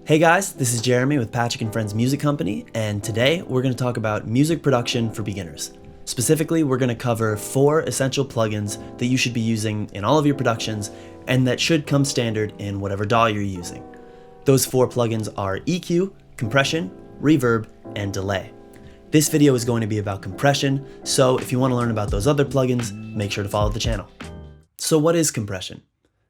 Hey guys, this is Jeremy with Patrick & Friends Music Company, and today we're going to talk about music production for beginners. Specifically, we're going to cover 4 essential plugins that you should be using in all of your productions and that should come standard in whatever DAW you're using. Those 4 plugins are EQ, compression, reverb, and delay. This video is going to be about compression, so if you want to learn about those other plugins, make sure to follow the channel. So what is compression?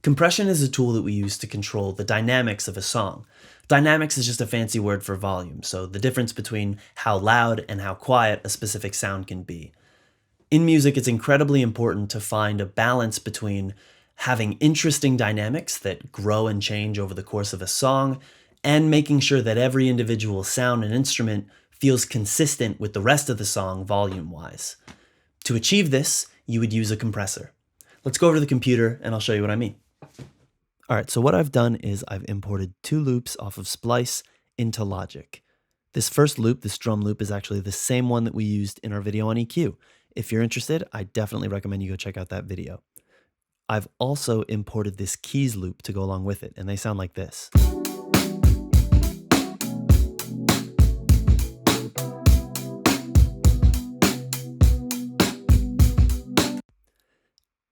Compression is a tool that we use to control the dynamics of a song. Dynamics is just a fancy word for volume, so the difference between how loud and how quiet a specific sound can be. In music, it's incredibly important to find a balance between having interesting dynamics that grow and change over the course of a song, and making sure that every individual sound and instrument feels consistent with the rest of the song volume-wise. To achieve this, you would use a compressor. Let's go over to the computer and I'll show you what I mean. All right, so what I've done is I've imported 2 loops off of Splice into Logic. This first loop, this drum loop, is actually the same one that we used in our video on EQ. If you're interested, I definitely recommend you go check out that video. I've also imported this keys loop to go along with it, and they sound like this.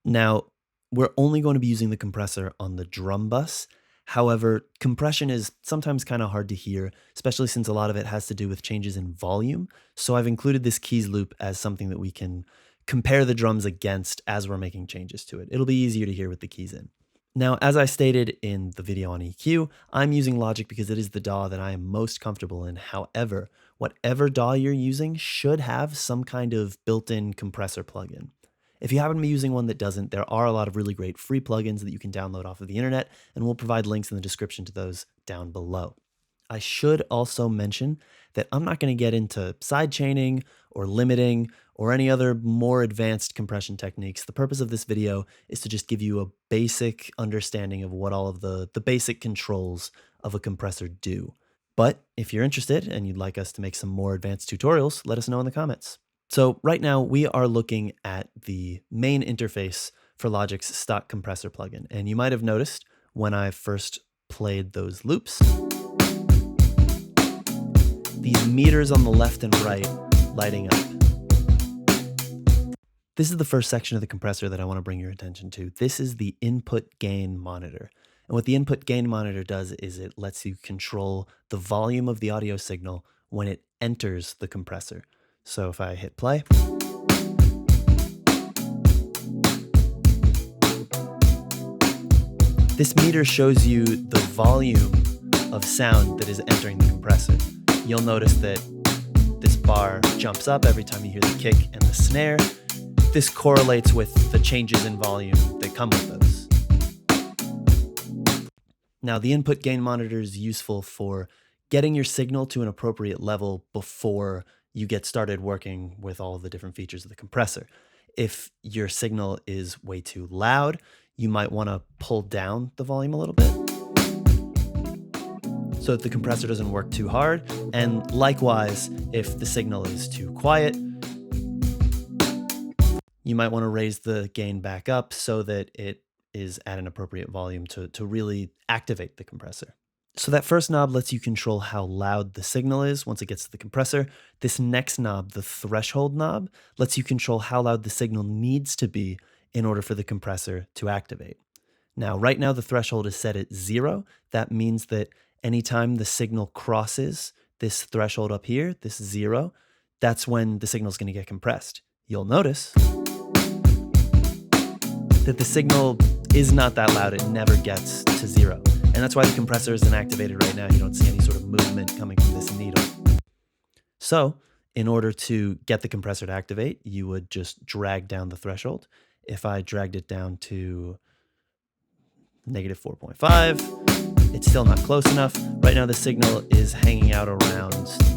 Now, we're only going to be using the compressor on the drum bus. However, compression is sometimes kind of hard to hear, especially since a lot of it has to do with changes in volume. So I've included this keys loop as something that we can compare the drums against as we're making changes to it. It'll be easier to hear with the keys in. Now, as I stated in the video on EQ, I'm using Logic because it is the DAW that I am most comfortable in. However, whatever DAW you're using should have some kind of built-in compressor plugin. If you happen to be using one that doesn't, there are a lot of really great free plugins that you can download off of the internet, and we'll provide links in the description to those down below. I should also mention that I'm not going to get into sidechaining or limiting or any other more advanced compression techniques. The purpose of this video is to just give you a basic understanding of what all of the basic controls of a compressor do. But if you're interested and you'd like us to make some more advanced tutorials, let us know in the comments. So right now we are looking at the main interface for Logic's stock compressor plugin. And you might have noticed when I first played those loops, these meters on the left and right lighting up. This is the first section of the compressor that I want to bring your attention to. This is the input gain monitor. And what the input gain monitor does is it lets you control the volume of the audio signal when it enters the compressor. So if I hit play, this meter shows you the volume of sound that is entering the compressor. You'll notice that this bar jumps up every time you hear the kick and the snare. This correlates with the changes in volume that come with those. Now, the input gain monitor is useful for getting your signal to an appropriate level before you get started working with all of the different features of the compressor. If your signal is way too loud, you might want to pull down the volume a little bit so that the compressor doesn't work too hard. And likewise, if the signal is too quiet, you might want to raise the gain back up so that it is at an appropriate volume to really activate the compressor. So that first knob lets you control how loud the signal is once it gets to the compressor. This next knob, the threshold knob, lets you control how loud the signal needs to be in order for the compressor to activate. Now, right now the threshold is set at 0. That means that anytime the signal crosses this threshold up here, this 0, that's when the signal is going to get compressed. You'll notice that the signal is not that loud. It never gets to 0. And that's why the compressor isn't activated right now. You don't see any sort of movement coming from this needle. So in order to get the compressor to activate, you would just drag down the threshold. If I dragged it down to -4.5, it's still not close enough. Right now the signal is hanging out around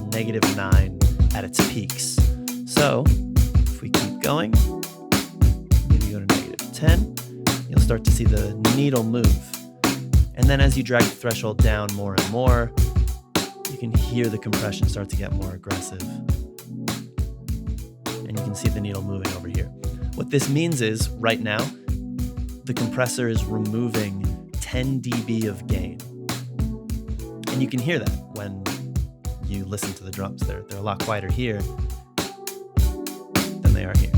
-9 at its peaks. So if we keep going, maybe go to -10, you'll start to see the needle move. And then as you drag the threshold down more and more, you can hear the compression start to get more aggressive. And you can see the needle moving over here. What this means is, right now, the compressor is removing 10 dB of gain. And you can hear that when you listen to the drums. They're a lot quieter here than they are here.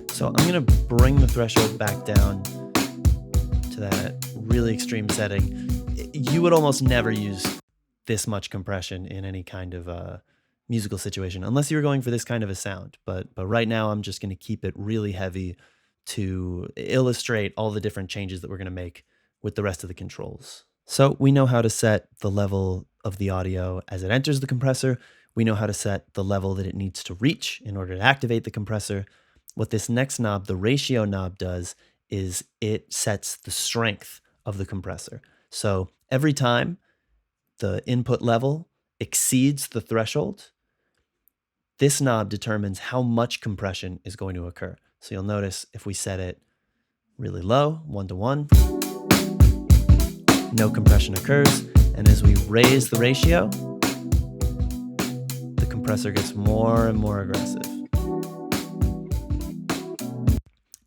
So I'm gonna bring the threshold back down to that really extreme setting. You would almost never use this much compression in any kind of musical situation, unless you were going for this kind of a sound. But right now I'm just gonna keep it really heavy to illustrate all the different changes that we're gonna make with the rest of the controls. So we know how to set the level of the audio as it enters the compressor. We know how to set the level that it needs to reach in order to activate the compressor. What this next knob, the ratio knob, does is it sets the strength of the compressor. So every time the input level exceeds the threshold, this knob determines how much compression is going to occur. So you'll notice if we set it really low, 1:1, no compression occurs. And as we raise the ratio, the compressor gets more and more aggressive.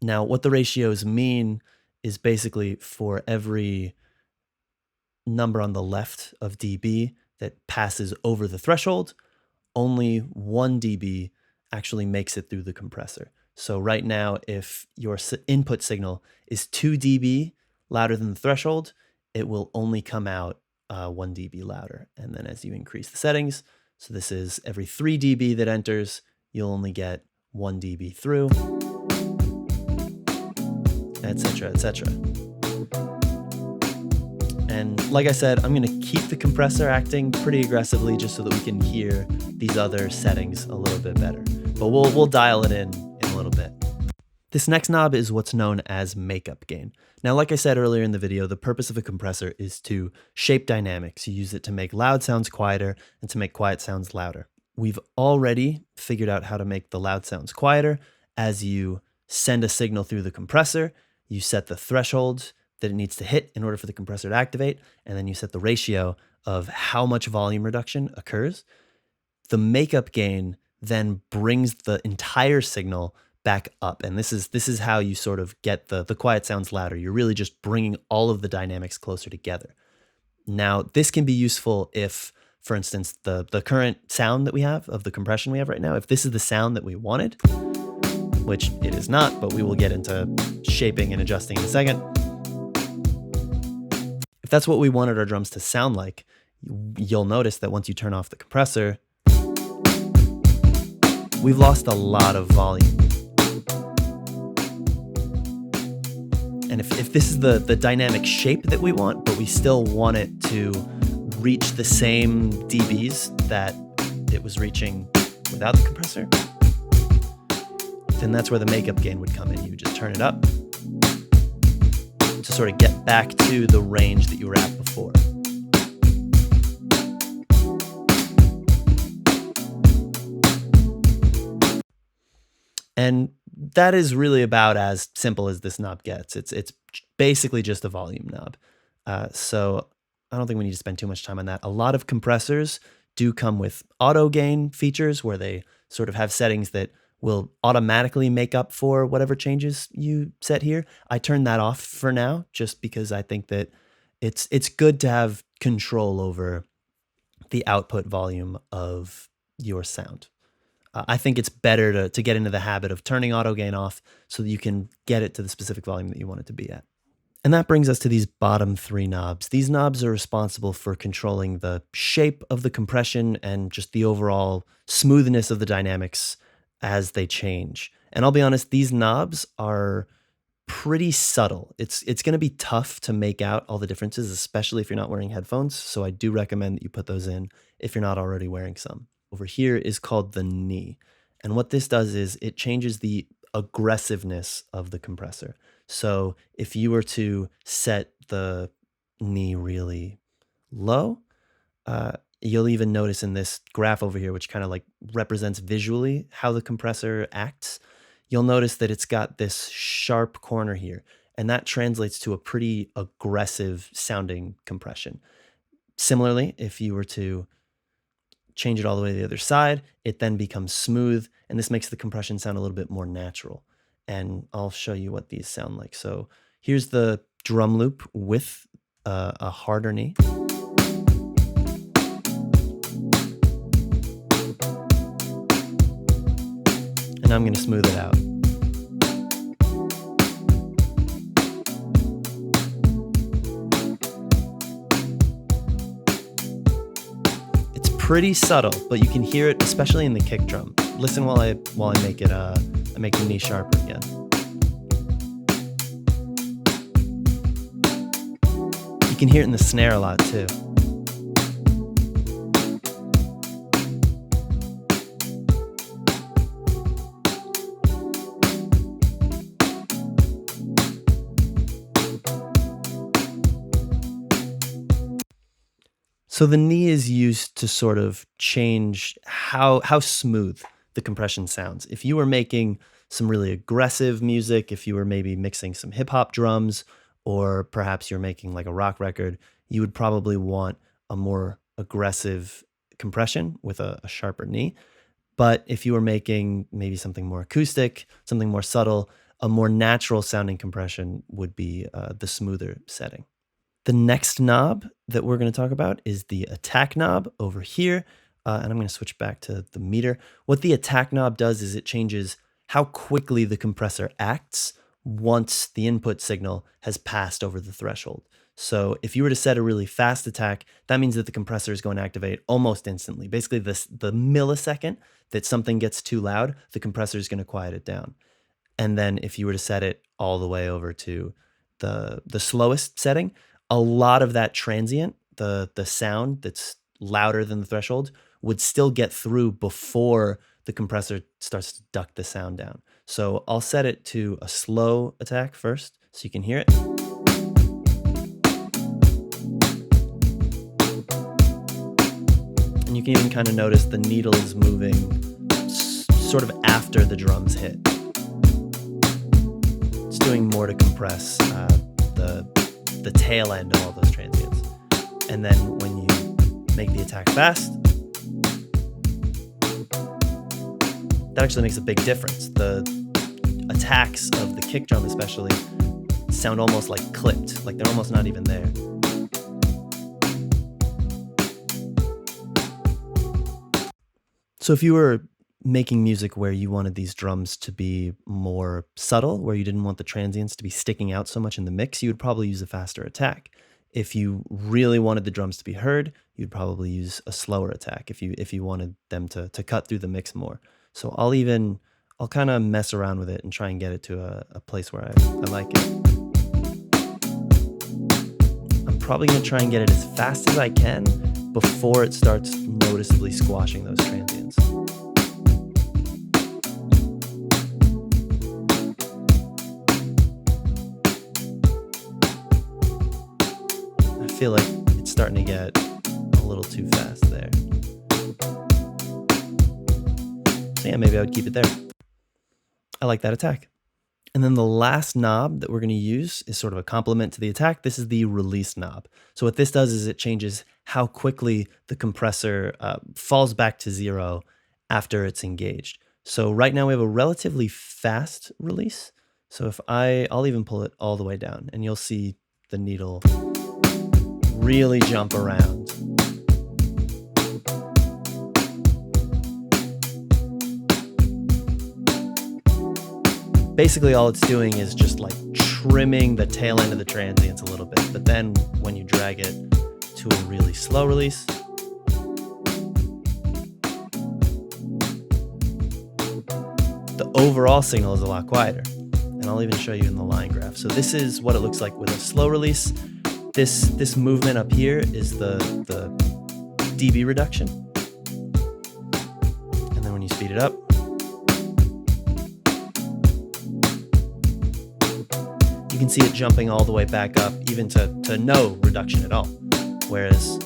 Now, what the ratios mean is basically for every number on the left of dB that passes over the threshold, only 1 dB actually makes it through the compressor. So right now, if your input signal is 2 dB louder than the threshold, it will only come out 1 dB louder. And then as you increase the settings, so this is every 3 dB that enters, you'll only get 1 dB through, etc., etc. And like I said, I'm gonna keep the compressor acting pretty aggressively just so that we can hear these other settings a little bit better. But we'll dial it in a little bit. This next knob is what's known as makeup gain. Now, like I said earlier in the video, the purpose of a compressor is to shape dynamics. You use it to make loud sounds quieter and to make quiet sounds louder. We've already figured out how to make the loud sounds quieter. As you send a signal through the compressor, you set the threshold that it needs to hit in order for the compressor to activate, and then you set the ratio of how much volume reduction occurs. The makeup gain then brings the entire signal back up, and this is how you sort of get the quiet sounds louder. You're really just bringing all of the dynamics closer together. Now, this can be useful if, for instance, the current sound that we have of the compression we have right now, if this is the sound that we wanted, which it is not, but we will get into shaping and adjusting in a second. If that's what we wanted our drums to sound like, you'll notice that once you turn off the compressor, we've lost a lot of volume. And if this is the dynamic shape that we want, but we still want it to reach the same dBs that it was reaching without the compressor, then that's where the makeup gain would come in. You would just turn it up to sort of get back to the range that you were at before. And that is really about as simple as this knob gets. It's basically just a volume knob. So I don't think we need to spend too much time on that. A lot of compressors do come with auto gain features where they sort of have settings that will automatically make up for whatever changes you set here. I turn that off for now just because I think that it's good to have control over the output volume of your sound. I think it's better to get into the habit of turning auto gain off so that you can get it to the specific volume that you want it to be at. And that brings us to these bottom 3 knobs. These knobs are responsible for controlling the shape of the compression and just the overall smoothness of the dynamics as they change. And I'll be honest, these knobs are pretty subtle. It's going to be tough to make out all the differences, especially if you're not wearing headphones. So I do recommend that you put those in if you're not already wearing some. Over here is called the knee. And what this does is it changes the aggressiveness of the compressor. So if you were to set the knee really low, you'll even notice in this graph over here, which kind of like represents visually how the compressor acts, you'll notice that it's got this sharp corner here, and that translates to a pretty aggressive sounding compression. Similarly, if you were to change it all the way to the other side, it then becomes smooth, and this makes the compression sound a little bit more natural. And I'll show you what these sound like. So here's the drum loop with a harder knee. now I'm going to smooth it out. It's pretty subtle, but you can hear it, especially in the kick drum. Listen while I make it. I make the knee sharper again. You can hear it in the snare a lot too. So the knee is used to sort of change how smooth the compression sounds. If you were making some really aggressive music, if you were maybe mixing some hip hop drums, or perhaps you're making like a rock record, you would probably want a more aggressive compression with a sharper knee. But if you were making maybe something more acoustic, something more subtle, a more natural sounding compression would be the smoother setting. The next knob that we're going to talk about is the attack knob over here. And I'm going to switch back to the meter. What the attack knob does is it changes how quickly the compressor acts once the input signal has passed over the threshold. So if you were to set a really fast attack, that means that the compressor is going to activate almost instantly. Basically, the millisecond that something gets too loud, the compressor is going to quiet it down. And then if you were to set it all the way over to the slowest setting, a lot of that transient, the sound that's louder than the threshold, would still get through before the compressor starts to duck the sound down. So I'll set it to a slow attack first so you can hear it. And you can even kind of notice the needle is moving sort of after the drums hit. It's doing more to compress the tail end of all those transients. And then when you make the attack fast, that actually makes a big difference. The attacks of the kick drum especially sound almost like clipped, like they're almost not even there. So if you were making music where you wanted these drums to be more subtle, where you didn't want the transients to be sticking out so much in the mix, you would probably use a faster attack. If you really wanted the drums to be heard, you'd probably use a slower attack if you wanted them to cut through the mix more. So I'll kind of mess around with it and try and get it to a place where I like it. I'm probably going to try and get it as fast as I can before it starts noticeably squashing those transients. I feel like it's starting to get a little too fast there. So yeah, maybe I would keep it there. I like that attack. And then the last knob that we're going to use is sort of a complement to the attack. This is the release knob. So what this does is it changes how quickly the compressor falls back to zero after it's engaged. So right now we have a relatively fast release. So if I'll even pull it all the way down and you'll see the needle really jump around. Basically all it's doing is just like trimming the tail end of the transients a little bit. But then when you drag it to a really slow release, the overall signal is a lot quieter. And I'll even show you in the line graph. So this is what it looks like with a slow release. This movement up here is the dB reduction. And then when you speed it up, you can see it jumping all the way back up, even to no reduction at all. Whereas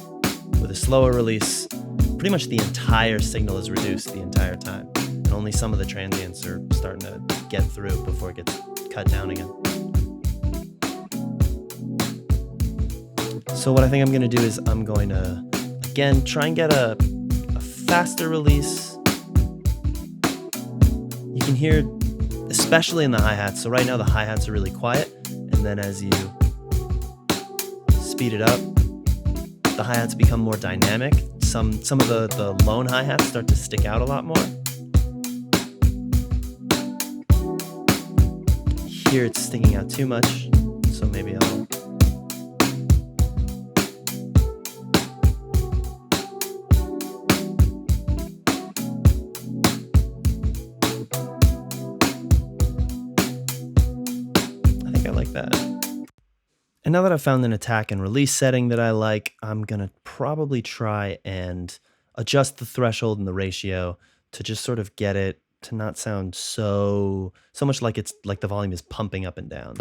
with a slower release, pretty much the entire signal is reduced the entire time. And only some of the transients are starting to get through before it gets cut down again. So what I think I'm going to do is I'm going to, again, try and get a faster release. You can hear, especially in the hi-hats. So right now the hi-hats are really quiet. And then as you speed it up, the hi-hats become more dynamic. Some of the lone hi-hats start to stick out a lot more. here it's sticking out too much, so maybe I'll... I think I like that. And now that I've found an attack and release setting that I like, I'm gonna probably try and adjust the threshold and the ratio to just sort of get it to not sound so much like it's like the volume is pumping up and down.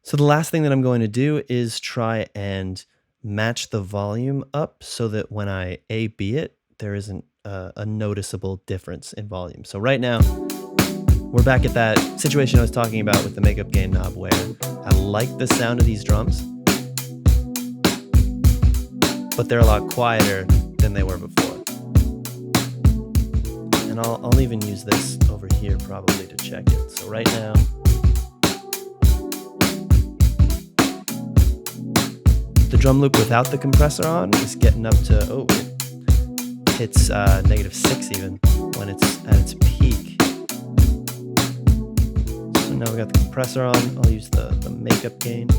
So the last thing that I'm going to do is try and match the volume up so that when I A/B it, there isn't a noticeable difference in volume. So right now, we're back at that situation I was talking about with the makeup gain knob where I like the sound of these drums, but they're a lot quieter than they were before. And I'll even use this over here probably to check it. So right now, the drum loop without the compressor on is getting up to, oh, it hits -6 even when it's at its peak. So now we got the compressor on. I'll use the makeup gain.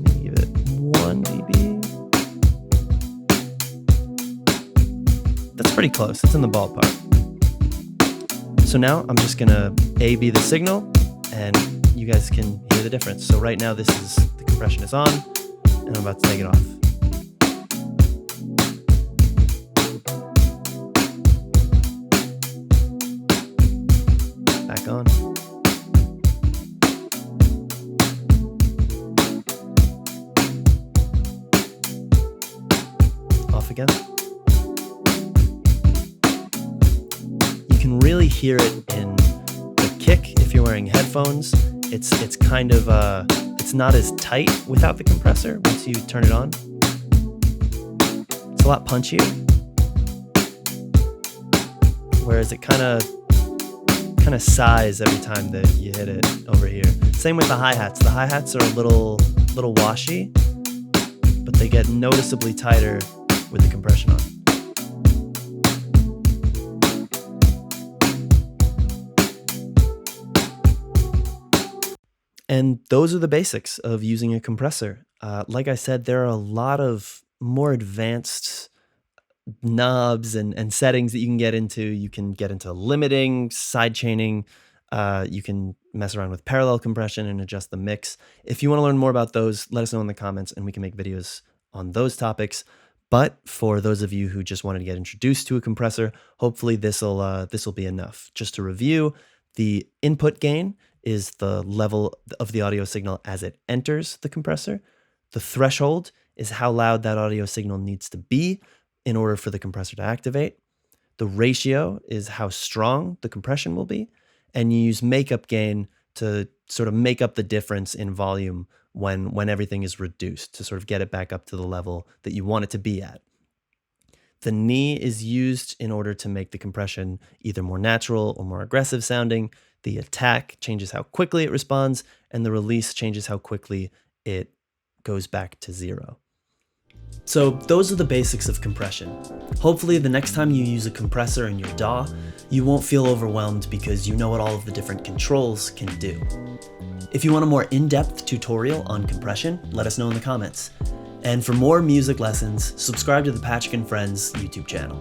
Maybe give it 1 dB. That's pretty close. It's in the ballpark. So now I'm just gonna A/B the signal, and you guys can hear the difference. So right now the compression is on, and I'm about to take it off. Back on. Off again. You can really hear it in the kick if you're wearing headphones. It's kind of it's not as tight without the compressor once you turn it on. It's a lot punchier, whereas it kind of sighs every time that you hit it over here. Same with the hi-hats. The hi-hats are a little washy, but they get noticeably tighter with the compression on. And those are the basics of using a compressor. Like I said, there are a lot of more advanced knobs and settings that you can get into. You can get into limiting, side chaining. You can mess around with parallel compression and adjust the mix. If you want to learn more about those, let us know in the comments and we can make videos on those topics. But for those of you who just wanted to get introduced to a compressor, hopefully this'll be enough. Just to review, the input gain is the level of the audio signal as it enters the compressor. The threshold is how loud that audio signal needs to be in order for the compressor to activate. The ratio is how strong the compression will be. And you use makeup gain to sort of make up the difference in volume when everything is reduced, to sort of get it back up to the level that you want it to be at. The knee is used in order to make the compression either more natural or more aggressive sounding. The attack changes how quickly it responds, and the release changes how quickly it goes back to 0. So those are the basics of compression. Hopefully the next time you use a compressor in your DAW, you won't feel overwhelmed because you know what all of the different controls can do. If you want a more in-depth tutorial on compression, let us know in the comments. And for more music lessons, subscribe to the Patrick and Friends YouTube channel.